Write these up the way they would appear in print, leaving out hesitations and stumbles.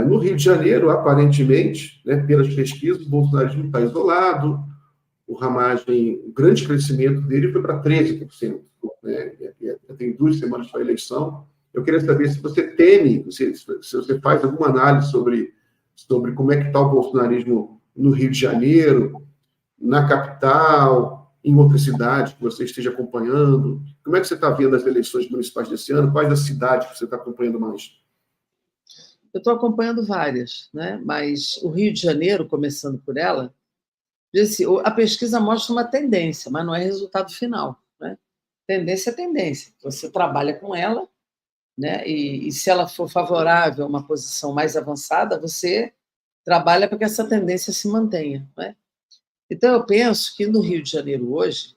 No Rio de Janeiro, aparentemente, né, pelas pesquisas, o bolsonarismo está isolado, o Ramagem, o grande crescimento dele foi para 13%. Né? Tem 2 semanas para a eleição. Eu queria saber se você teme, se você faz alguma análise sobre como é que está o bolsonarismo no Rio de Janeiro, na capital, em outras cidades que você esteja acompanhando. Como é que você está vendo as eleições municipais desse ano? Quais as cidades que você está acompanhando mais? Eu estou acompanhando várias, né? Mas o Rio de Janeiro, começando por ela, assim, a pesquisa mostra uma tendência, mas não é resultado final. Né? Tendência é tendência. Você trabalha com ela, né? E se ela for favorável a uma posição mais avançada, você trabalha para que essa tendência se mantenha. Né? Então, eu penso que no Rio de Janeiro hoje,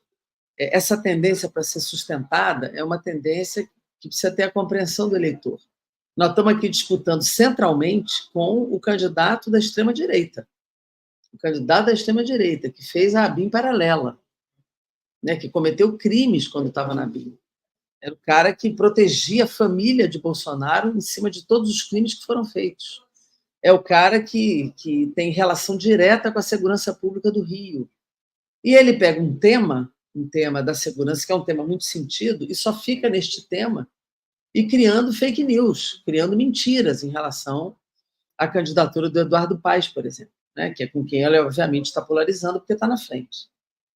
essa tendência para ser sustentada é uma tendência que precisa ter a compreensão do eleitor. Nós estamos aqui disputando centralmente com o candidato da extrema-direita. O candidato da extrema-direita, que fez a ABIN paralela, né, que cometeu crimes quando estava na ABIN. Era o cara que protegia a família de Bolsonaro em cima de todos os crimes que foram feitos. É o cara que tem relação direta com a segurança pública do Rio. E ele pega um tema da segurança, que é um tema muito sentido, e só fica neste tema e criando fake news, criando mentiras em relação à candidatura do Eduardo Paes, por exemplo, né, que é com quem ele, obviamente, está polarizando, porque está na frente.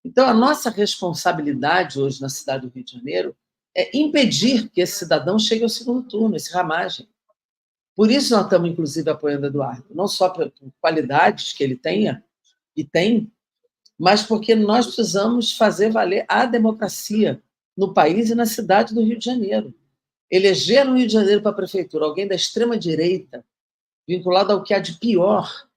Então, a nossa responsabilidade hoje na cidade do Rio de Janeiro é impedir que esse cidadão chegue ao segundo turno, esse Ramagem. Por isso nós estamos, inclusive, apoiando o Eduardo, não só por qualidades que ele tenha, e tem, mas porque nós precisamos fazer valer a democracia no país e na cidade do Rio de Janeiro. Eleger no Rio de Janeiro para a prefeitura alguém da extrema-direita, vinculado ao que há de pior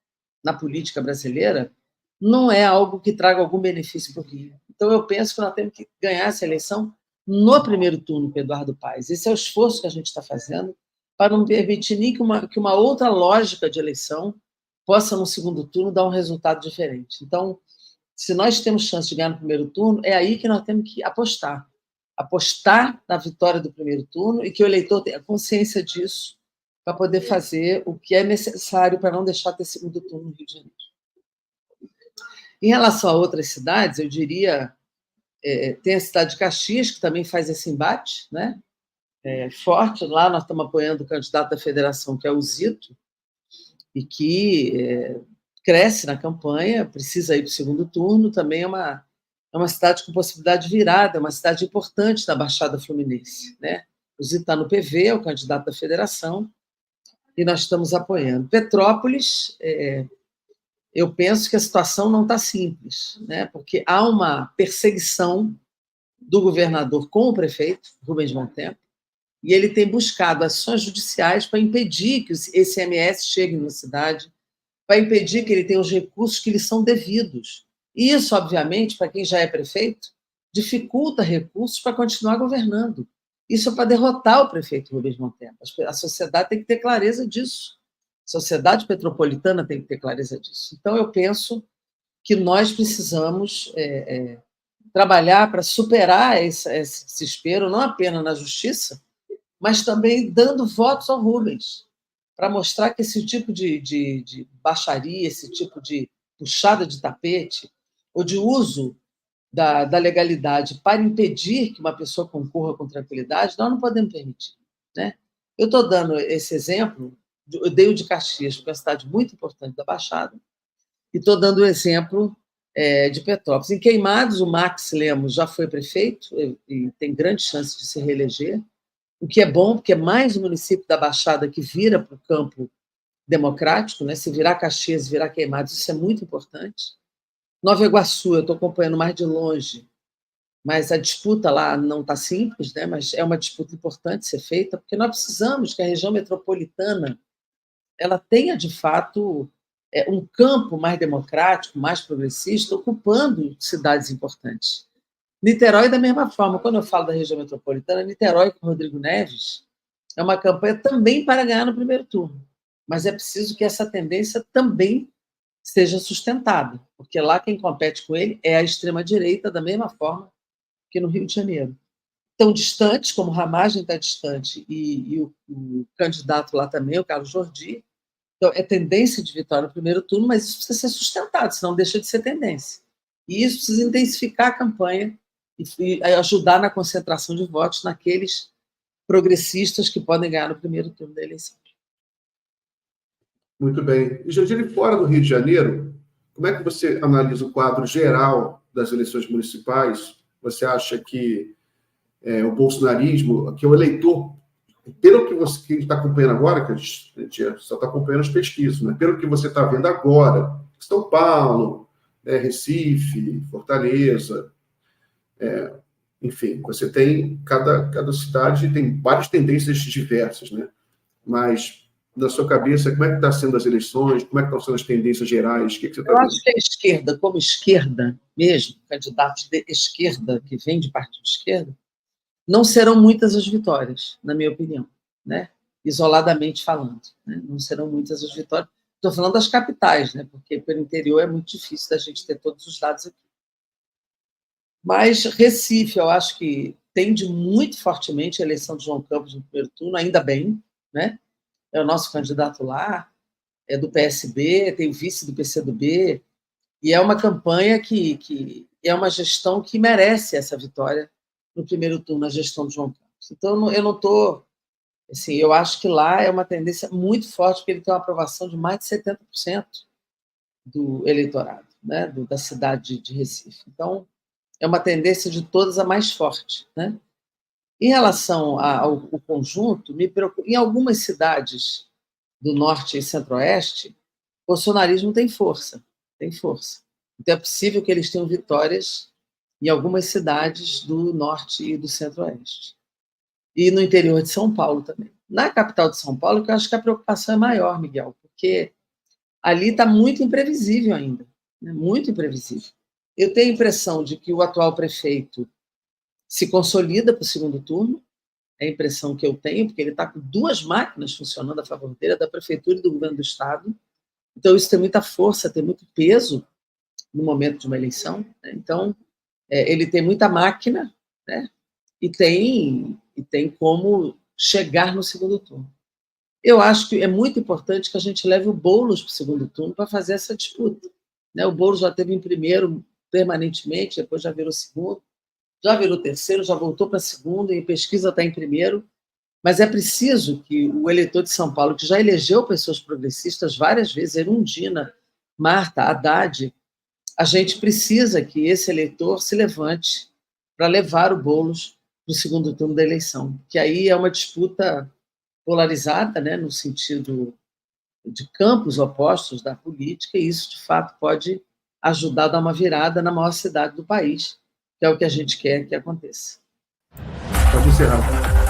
na política brasileira, não é algo que traga algum benefício para o Rio. Então, eu penso que nós temos que ganhar essa eleição no primeiro turno com Eduardo Paes. Esse é o esforço que a gente está fazendo para não permitir nem que uma outra lógica de eleição possa, no segundo turno, dar um resultado diferente. Então, se nós temos chance de ganhar no primeiro turno, é aí que nós temos que apostar. Apostar na vitória do primeiro turno e que o eleitor tenha consciência disso para poder fazer o que é necessário para não deixar ter segundo turno no Rio de Janeiro. Em relação a outras cidades, eu diria, tem a cidade de Caxias, que também faz esse embate, né? Forte. Lá nós estamos apoiando o candidato da federação, que é o Zito, e que cresce na campanha, precisa ir para o segundo turno, também é uma cidade com possibilidade de virada, é uma cidade importante da Baixada Fluminense. Né? O Zito está no PV, é o candidato da federação, e nós estamos apoiando. Petrópolis, eu penso que a situação não está simples, né? Porque há uma perseguição do governador com o prefeito, Rubens Montempo, e ele tem buscado ações judiciais para impedir que esse ICMS chegue na cidade, para impedir que ele tenha os recursos que lhe são devidos. E isso, obviamente, para quem já é prefeito, dificulta recursos para continuar governando. Isso é para derrotar o prefeito Rubens Montempo. A sociedade tem que ter clareza disso. A sociedade petropolitana tem que ter clareza disso. Então, eu penso que nós precisamos trabalhar para superar esse desespero, não apenas na justiça, mas também dando votos ao Rubens, para mostrar que esse tipo de baixaria, esse tipo de puxada de tapete, ou de uso da legalidade para impedir que uma pessoa concorra com tranquilidade, nós não podemos permitir. Né? Eu estou dando esse exemplo, eu dei o de Caxias, porque é uma cidade muito importante da Baixada, e estou dando o exemplo de Petrópolis. Em Queimados, o Max Lemos já foi prefeito e tem grande chance de se reeleger, o que é bom, porque é mais um município da Baixada que vira para o campo democrático, né? Se virar Caxias, virar Queimados, isso é muito importante. Nova Iguaçu, eu estou acompanhando mais de longe, mas a disputa lá não está simples, né? Mas é uma disputa importante ser feita, porque nós precisamos que a região metropolitana ela tenha, de fato, um campo mais democrático, mais progressista, ocupando cidades importantes. Niterói, da mesma forma, quando eu falo da região metropolitana, Niterói com Rodrigo Neves é uma campanha também para ganhar no primeiro turno, mas é preciso que essa tendência também seja sustentada, porque lá quem compete com ele é a extrema-direita, da mesma forma que no Rio de Janeiro. Tão distantes, como Ramagem está distante, e o candidato lá também, o Carlos Jordi, Então, é tendência de vitória no primeiro turno, mas isso precisa ser sustentado, senão deixa de ser tendência. E isso precisa intensificar a campanha e ajudar na concentração de votos naqueles progressistas que podem ganhar no primeiro turno da eleição. Muito bem. E, Jandira, fora do Rio de Janeiro, como é que você analisa o quadro geral das eleições municipais? Você acha que o bolsonarismo, que o eleitor, pelo que você está acompanhando agora, que a gente só está acompanhando as pesquisas, né? Pelo que você está vendo agora, São Paulo, Recife, Fortaleza, enfim, você tem, cada cidade tem várias tendências diversas, né? Mas, na sua cabeça, como é que está sendo as eleições? Como é que estão sendo as tendências gerais? O que você está vendo? Eu acho que a esquerda, como esquerda mesmo, candidatos de esquerda, que vêm de partido de esquerda, não serão muitas as vitórias, na minha opinião, né? Isoladamente falando, né? Não serão muitas as vitórias. Estou falando das capitais, né? Porque pelo interior é muito difícil da gente ter todos os dados aqui. Mas Recife, eu acho que tende muito fortemente a eleição de João Campos no primeiro turno, ainda bem, né? É o nosso candidato lá, é do PSB, tem o vice do PCdoB, e é uma campanha que é uma gestão que merece essa vitória no primeiro turno, a gestão de João Campos. Então, eu não estou... Assim, eu acho que lá é uma tendência muito forte, porque ele tem uma aprovação de mais de 70% do eleitorado, né, da cidade de Recife. Então, é uma tendência de todas a mais forte, né? Em relação ao conjunto, me preocupa, em algumas cidades do norte e centro-oeste, o bolsonarismo tem força, tem força. Então, é possível que eles tenham vitórias em algumas cidades do norte e do centro-oeste. E no interior de São Paulo também. Na capital de São Paulo, que eu acho que a preocupação é maior, Miguel, porque ali está muito imprevisível ainda, né? Muito imprevisível. Eu tenho a impressão de que o atual prefeito se consolida para o segundo turno, é a impressão que eu tenho, porque ele está com duas máquinas funcionando a favor dele, da prefeitura e do governo do estado. Então, isso tem muita força, tem muito peso no momento de uma eleição, né? Então, ele tem muita máquina, né? E tem como chegar no segundo turno. Eu acho que é muito importante que a gente leve o Boulos para o segundo turno para fazer essa disputa, né? O Boulos já teve em primeiro permanentemente, depois já virou segundo, já virou terceiro, já voltou para segundo, e pesquisa está em primeiro, mas é preciso que o eleitor de São Paulo, que já elegeu pessoas progressistas várias vezes, Erundina, Marta, Haddad, a gente precisa que esse eleitor se levante para levar o Boulos para o segundo turno da eleição, que aí é uma disputa polarizada, né, no sentido de campos opostos da política, e isso, de fato, pode ajudar a dar uma virada na maior cidade do país, que é o que a gente quer que aconteça. Pode encerrar.